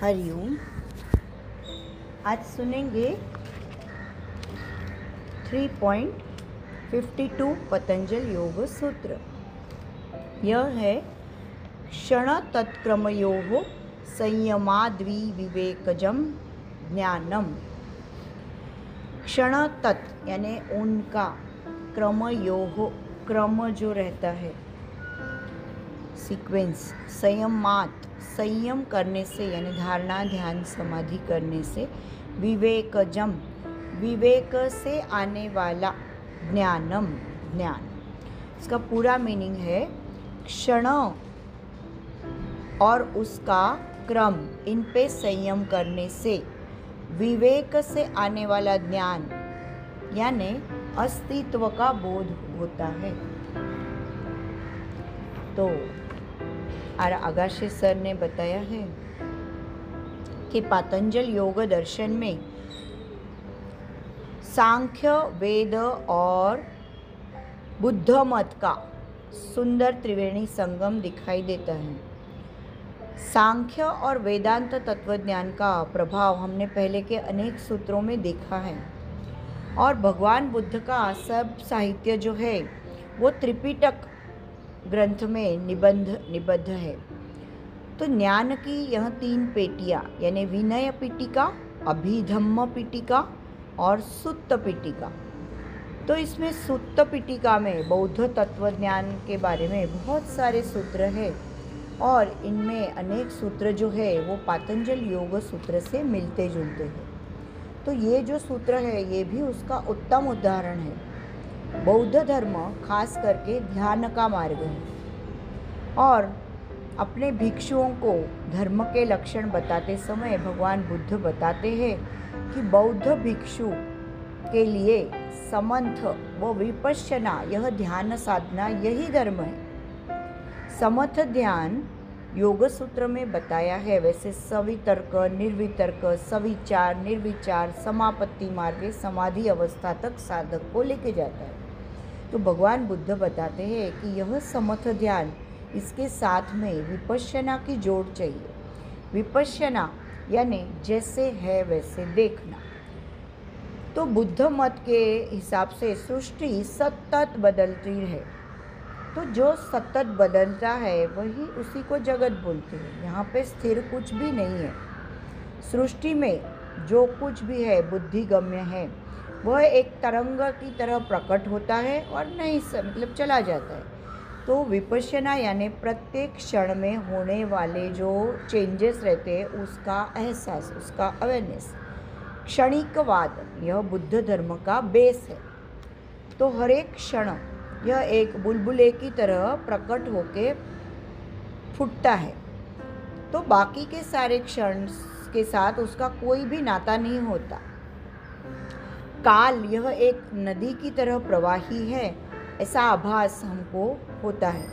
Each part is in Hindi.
हरिओम। आज सुनेंगे 3.52 पतंजल योग सूत्र। यह है क्षण तत्क्रमयोः संयमाद्विविवेकजं ज्ञानम। क्षण तत् यानी उनका, क्रमयोः क्रम जो रहता है, सीक्वेंस, संयमात संयम करने से यानी धारणा ध्यान समाधि करने से, विवेकजम विवेक से आने वाला, ज्ञानम ज्ञान। इसका पूरा मीनिंग है क्षण और उसका क्रम, इन पे संयम करने से विवेक से आने वाला ज्ञान यानी अस्तित्व का बोध होता है। तो आगाशे सर ने बताया है कि पतंजल योग दर्शन में सांख्य, वेद और बुद्ध मत का सुंदर त्रिवेणी संगम दिखाई देता है। सांख्य और वेदांत तत्वज्ञान का प्रभाव हमने पहले के अनेक सूत्रों में देखा है, और भगवान बुद्ध का सब साहित्य जो है वो त्रिपिटक ग्रंथ में निबद्ध है। तो ज्ञान की यह 3 पेटियाँ यानी विनय पिटिका, अभिधम्म पिटिका और सुत्त पिटिका। तो इसमें सुत्त पिटिका में बौद्ध तत्वज्ञान के बारे में बहुत सारे सूत्र हैं, और इनमें अनेक सूत्र जो है वो पतंजल योग सूत्र से मिलते जुलते हैं। तो ये जो सूत्र है ये भी उसका उत्तम उदाहरण है। बौद्ध धर्म खास करके ध्यान का मार्ग है, और अपने भिक्षुओं को धर्म के लक्षण बताते समय भगवान बुद्ध बताते हैं कि बौद्ध भिक्षु के लिए समंथ व विपश्यना, यह ध्यान साधना, यही धर्म है। समथ ध्यान योग सूत्र में बताया है, वैसे सवितर्क, निर्वितर्क, सविचार, निर्विचार, समापत्ति मार्ग समाधि अवस्था तक साधक को लेके जाता है। तो भगवान बुद्ध बताते हैं कि यह समथ ध्यान, इसके साथ में विपश्यना की जोड़ चाहिए। विपश्यना यानी जैसे है वैसे देखना। तो बुद्ध मत के हिसाब से सृष्टि सतत बदलती है, तो जो सतत बदलता है वही उसी को जगत बोलते हैं। यहाँ पे स्थिर कुछ भी नहीं है। सृष्टि में जो कुछ भी है बुद्धिगम्य है, वह एक तरंग की तरह प्रकट होता है और नहीं मतलब चला जाता है। तो विपश्यना यानी प्रत्येक क्षण में होने वाले जो चेंजेस रहते हैं उसका एहसास, उसका अवेयरनेस। क्षणिकवाद यह बुद्ध धर्म का बेस है। तो हर एक क्षण यह एक बुलबुले की तरह प्रकट होके फूटता है, तो बाकी के सारे क्षण के साथ उसका कोई भी नाता नहीं होता। काल यह एक नदी की तरह प्रवाही है, ऐसा आभास हमको होता है।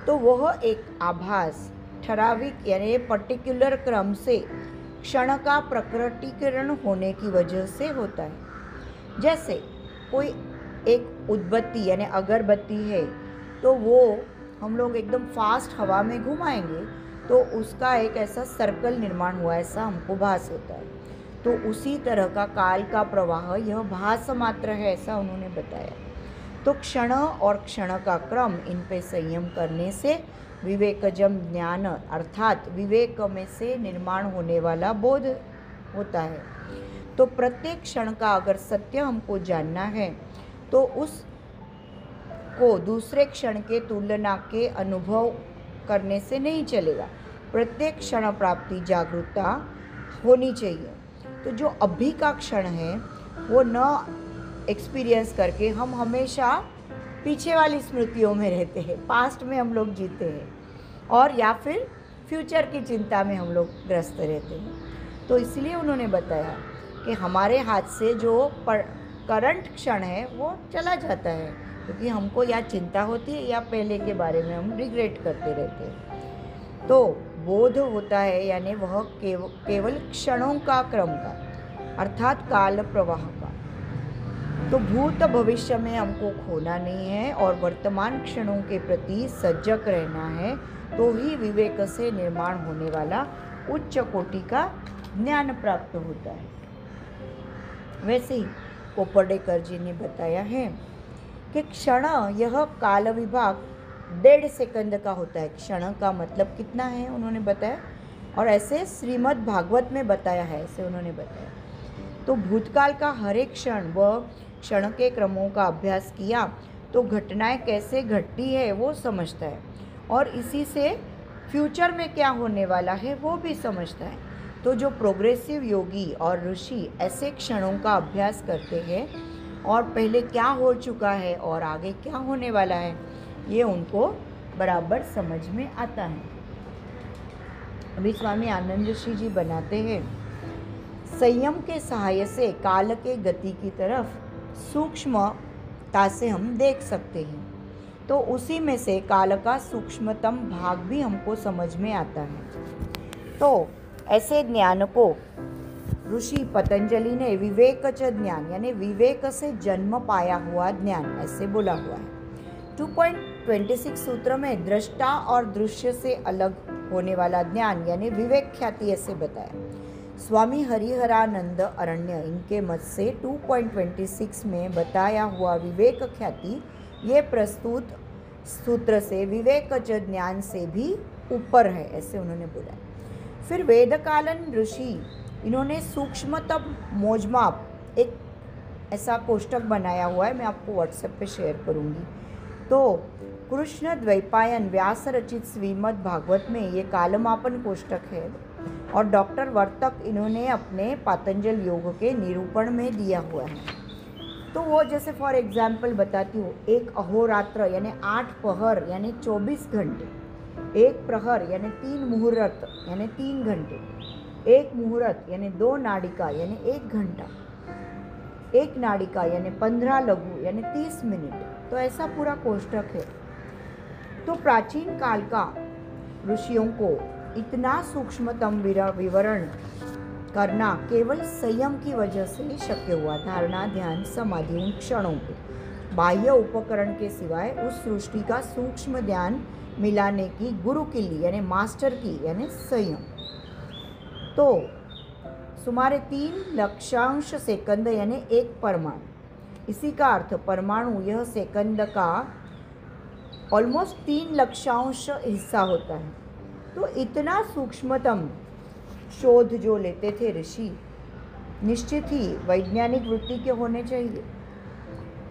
तो वह एक आभास ठराविक यानी पर्टिकुलर क्रम से क्षण का प्रकटीकरण होने की वजह से होता है। जैसे कोई एक उद्बत्ती यानी अगरबत्ती है, तो वो हम लोग एकदम फास्ट हवा में घुमाएंगे तो उसका एक ऐसा सर्कल निर्माण हुआ, ऐसा हमको भास होता है। तो उसी तरह का काल का प्रवाह यह भास मात्र है, ऐसा उन्होंने बताया। तो क्षण और क्षण का क्रम, इन पे संयम करने से विवेकजम ज्ञान अर्थात विवेक में से निर्माण होने वाला बोध होता है। तो प्रत्येक क्षण का अगर सत्य हमको जानना है तो उस को दूसरे क्षण के तुलना के अनुभव करने से नहीं चलेगा। प्रत्येक क्षण प्राप्ति जागरूकता होनी चाहिए। तो जो अभी का क्षण है वो न एक्सपीरियंस करके हम हमेशा पीछे वाली स्मृतियों में रहते हैं, पास्ट में हम लोग जीते हैं, और या फिर फ्यूचर की चिंता में हम लोग ग्रस्त रहते हैं। तो इसलिए उन्होंने बताया कि हमारे हाथ से जो करंट क्षण है वो चला जाता है, क्योंकि हमको या चिंता होती है या पहले के बारे में हम रिग्रेट करते रहते हैं। तो बोध होता है यानी वह केवल क्षणों का क्रम का, अर्थात काल प्रवाह का। तो भूत भविष्य में हमको खोना नहीं है और वर्तमान क्षणों के प्रति सजग रहना है, तो ही विवेक से निर्माण होने वाला उच्च कोटि का ज्ञान प्राप्त होता है। वैसे ही कोपर्डेकर जी ने बताया है कि क्षण, यह काल विभाग 1.5 सेकंड का होता है। क्षण का मतलब कितना है उन्होंने बताया, और ऐसे श्रीमद् भागवत में बताया है, ऐसे उन्होंने बताया। तो भूतकाल का हर एक क्षण व क्षण के क्रमों का अभ्यास किया तो घटनाएं कैसे घटती है वो समझता है, और इसी से फ्यूचर में क्या होने वाला है वो भी समझता है। तो जो प्रोग्रेसिव योगी और ऋषि ऐसे क्षणों का अभ्यास करते हैं और पहले क्या हो चुका है और आगे क्या होने वाला है, ये उनको बराबर समझ में आता है। अभी स्वामी आनंद ऋषि जी बनाते हैं, संयम के सहाय से काल के गति की तरफ सूक्ष्मता से हम देख सकते हैं। तो उसी में से काल का सूक्ष्मतम भाग भी हमको समझ में आता है। तो ऐसे ज्ञान को ऋषि पतंजलि ने विवेकज ज्ञान, यानी विवेक से जन्म पाया हुआ ज्ञान, ऐसे बोला हुआ है। 2.26 सूत्र में दृष्टा और दृश्य से अलग होने वाला ज्ञान यानी विवेक ख्याति ऐसे बताया। स्वामी हरिहरानंद अरण्य, इनके मत से 2.26 में बताया हुआ विवेक ख्याति ये प्रस्तुत सूत्र से विवेकज ज्ञान से भी ऊपर है, ऐसे उन्होंने बोला। फिर वेदकालन ऋषि, इन्होंने सूक्ष्मतम मोजमाप एक ऐसा कोष्टक बनाया हुआ है, मैं आपको व्हाट्सएप पे शेयर करूंगी। तो कृष्ण द्वैपायन व्यास रचित श्रीमद् भागवत में ये कालमापन कोष्टक है, और डॉक्टर वर्तक इन्होंने अपने पातंजल योग के निरूपण में दिया हुआ है। तो वो जैसे फॉर एग्जाम्पल बताती हूँ, एक अहोरात्र यानी 8 पहर यानी 24 घंटे, एक प्रहर यानी 3 मुहूर्त यानी 3 घंटे, एक मुहूर्त यानी 2 नाडिका यानी 1 घंटा, एक नाडिका यानी 15 लघु यानी 30 मिनट। तो ऐसा पूरा कोष्टक है। तो प्राचीन काल का ऋषियों को इतना सूक्ष्मतम विवरण करना केवल संयम की वजह से ही शक्य हुआ। धारणा, ध्यान, समाधि, उन क्षणों को बाह्य उपकरण के सिवाय उस सृष्टि का सूक्ष्म ध्यान मिलाने की गुरु किल्ली यानी मास्टर की यानी संयम। तो सुमारे 3 लक्षांश सेकंद यानी 1 परमाणु, इसी का अर्थ परमाणु यह सेकंद का ऑलमोस्ट 3 लक्षांश हिस्सा होता है। तो इतना सूक्ष्मतम शोध जो लेते थे ऋषि, निश्चित ही वैज्ञानिक वृत्ति के होने चाहिए।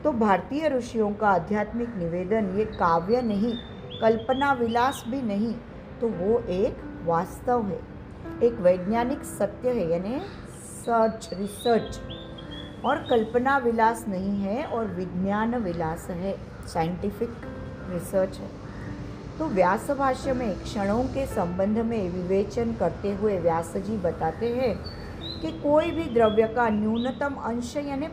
तो भारतीय ऋषियों का आध्यात्मिक निवेदन ये काव्य नहीं, कल्पना विलास भी नहीं, तो वो एक वास्तव है, एक वैज्ञानिक सत्य है, यानी सर्च, रिसर्च, और कल्पना विलास नहीं है और विज्ञान विलास है, साइंटिफिक रिसर्च है। तो व्यास भाष्य में क्षणों के संबंध में विवेचन करते हुए व्यास जी बताते हैं कि कोई भी द्रव्य का न्यूनतम अंश यानी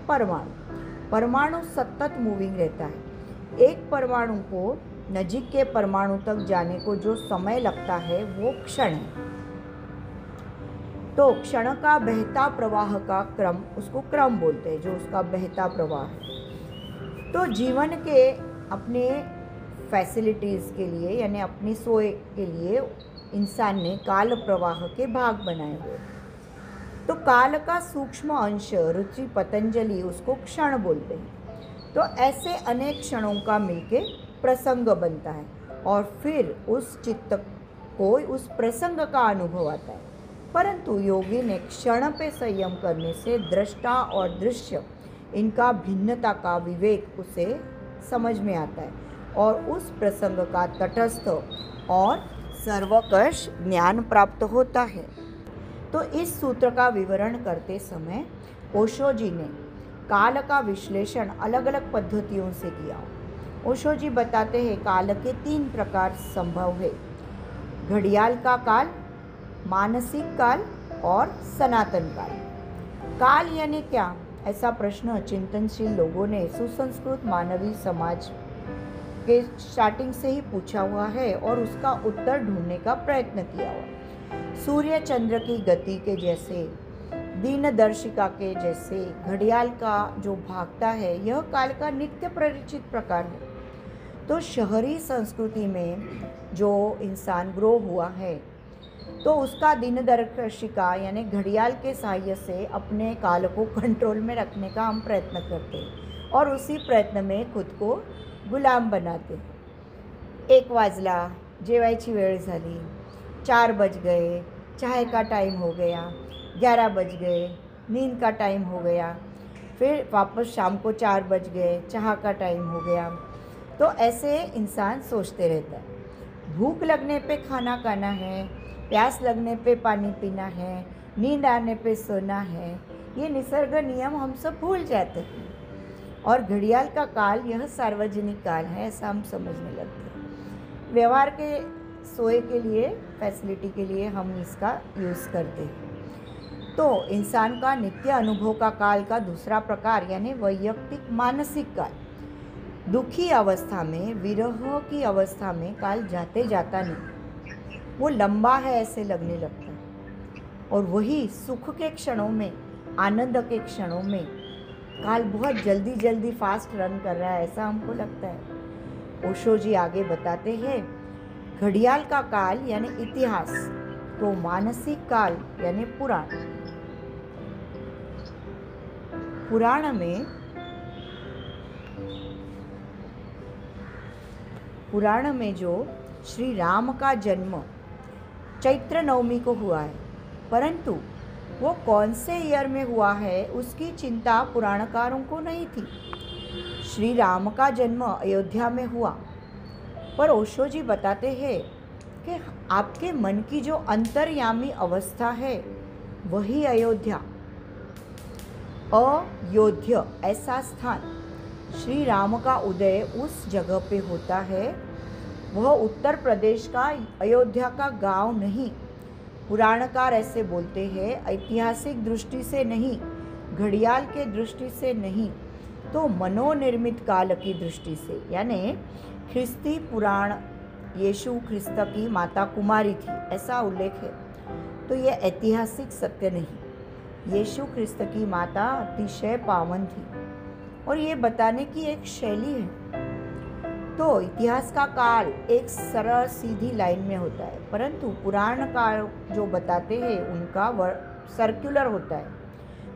परमाणु सतत मूविंग रहता है। एक परमाणु को नजीक के परमाणु तक जाने को जो समय लगता है वो क्षण है। तो क्षण का बहता प्रवाह का क्रम, उसको क्रम बोलते हैं, जो उसका बहता प्रवाह है। तो जीवन के अपने फैसिलिटीज़ के लिए यानी अपनी सोए के लिए इंसान ने काल प्रवाह के भाग बनाए हुए। तो काल का सूक्ष्म अंश ऋषि पतंजलि उसको क्षण बोलते हैं। तो ऐसे अनेक क्षणों का मिलके प्रसंग बनता है, और फिर उस चित्त को उस प्रसंग का अनुभव आता है। परंतु योगी ने क्षण पे संयम करने से दृष्टा और दृश्य इनका भिन्नता का विवेक उसे समझ में आता है, और उस प्रसंग का तटस्थ और सर्वकष ज्ञान प्राप्त होता है। तो इस सूत्र का विवरण करते समय ओशो जी ने काल का विश्लेषण अलग अलग पद्धतियों से किया। ओशो जी बताते हैं काल के 3 प्रकार संभव है: घड़ियाल का काल, मानसिक काल और सनातन काल। काल यानी क्या, ऐसा प्रश्न चिंतनशील लोगों ने सुसंस्कृत मानवीय समाज के स्टार्टिंग से ही पूछा हुआ है और उसका उत्तर ढूंढने का प्रयत्न किया हुआ। सूर्य चंद्र की गति के जैसे, दीनदर्शिका के जैसे घड़ियाल का जो भागता है, यह काल का नित्य परिचित प्रकार है। तो शहरी संस्कृति में जो इंसान ग्रो हुआ है, तो उसका दिनदर्शिका यानी घड़ियाल के सहाय्य से अपने काल को कंट्रोल में रखने का हम प्रयत्न करते हैं और उसी प्रयत्न में खुद को गुलाम बनाते हैं. 1 वाजला, जेवायची वेळ झाली, 4 बज गए, चाय का टाइम हो गया, 11 बज गए, नींद का टाइम हो गया, फिर वापस शाम को 4 बज गए, चाह का टाइम हो गया. तो ऐसे इंसान सोचते रहता है. भूख लगने पे खाना खाना है, प्यास लगने पे पानी पीना है, नींद आने पे सोना है, ये निसर्ग नियम हम सब भूल जाते हैं और घड़ियाल का काल यह सार्वजनिक काल है ऐसा हम समझने लगते हैं. व्यवहार के सोए के लिए, फैसिलिटी के लिए हम इसका यूज़ करते हैं. तो इंसान का नित्य अनुभव का काल का दूसरा प्रकार यानी वैयक्तिक मानसिक काल. दुखी अवस्था में, विरह की अवस्था में काल जाते जाता नहीं, वो लंबा है ऐसे लगने लगता है. और वही सुख के क्षणों में, आनंद के क्षणों में काल बहुत जल्दी जल्दी फास्ट रन कर रहा है ऐसा हमको लगता है. ओशो जी आगे बताते हैं, घड़ियाल का काल यानी इतिहास, तो मानसिक काल यानी पुराण. पुराण में जो श्री राम का जन्म चैत्र नवमी को हुआ है, परंतु वो कौन से ईयर में हुआ है उसकी चिंता पुराणकारों को नहीं थी. श्री राम का जन्म अयोध्या में हुआ, पर ओशो जी बताते हैं कि आपके मन की जो अंतर्यामी अवस्था है वही अयोध्या. अयोध्य ऐसा स्थान, श्री राम का उदय उस जगह पे होता है. वह उत्तर प्रदेश का अयोध्या का गांव नहीं. पुराणकार ऐसे बोलते हैं, ऐतिहासिक दृष्टि से नहीं, घड़ियाल के दृष्टि से नहीं, तो मनोनिर्मित काल की दृष्टि से. यानी ख्रिस्ती पुराण यीशु ख्रिस्त की माता कुमारी थी ऐसा उल्लेख है, तो यह ऐतिहासिक सत्य नहीं. यीशु ख्रिस्त की माता अतिशय पावन थी और ये बताने की एक शैली है. तो इतिहास का काल एक सरल सीधी लाइन में होता है, परंतु पुराण काल जो बताते हैं उनका सर्कुलर होता है.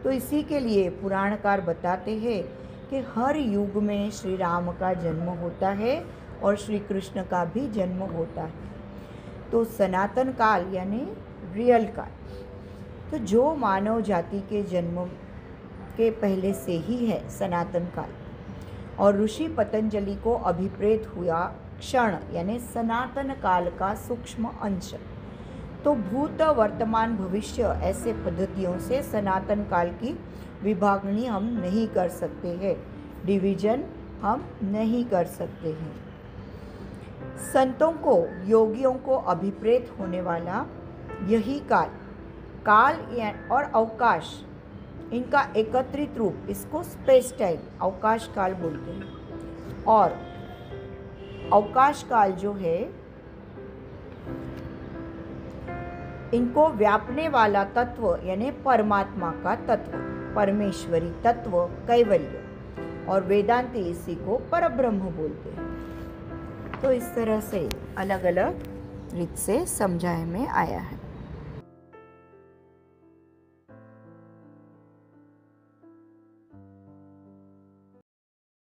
तो इसी के लिए पुराणकार बताते हैं कि हर युग में श्री राम का जन्म होता है और श्री कृष्ण का भी जन्म होता है. तो सनातन काल यानी रियल काल, तो जो मानव जाति के जन्म के पहले से ही है सनातन काल, और ऋषि पतंजलि को अभिप्रेत हुआ क्षण यानी सनातन काल का सूक्ष्म अंश. तो भूत, वर्तमान, भविष्य ऐसे पद्धतियों से सनातन काल की विभागनी हम नहीं कर सकते हैं, डिवीजन हम नहीं कर सकते हैं. संतों को, योगियों को अभिप्रेत होने वाला यही काल और अवकाश, इनका एकत्रित रूप, इसको स्पेस टाइम अवकाश काल बोलते हैं. और अवकाश काल जो है इनको व्यापने वाला तत्व यानी परमात्मा का तत्व, परमेश्वरी तत्व, कैवल्य, और वेदांती इसी को परब्रह्म बोलते हैं. तो इस तरह से अलग अलग रीत से समझाए में आया है.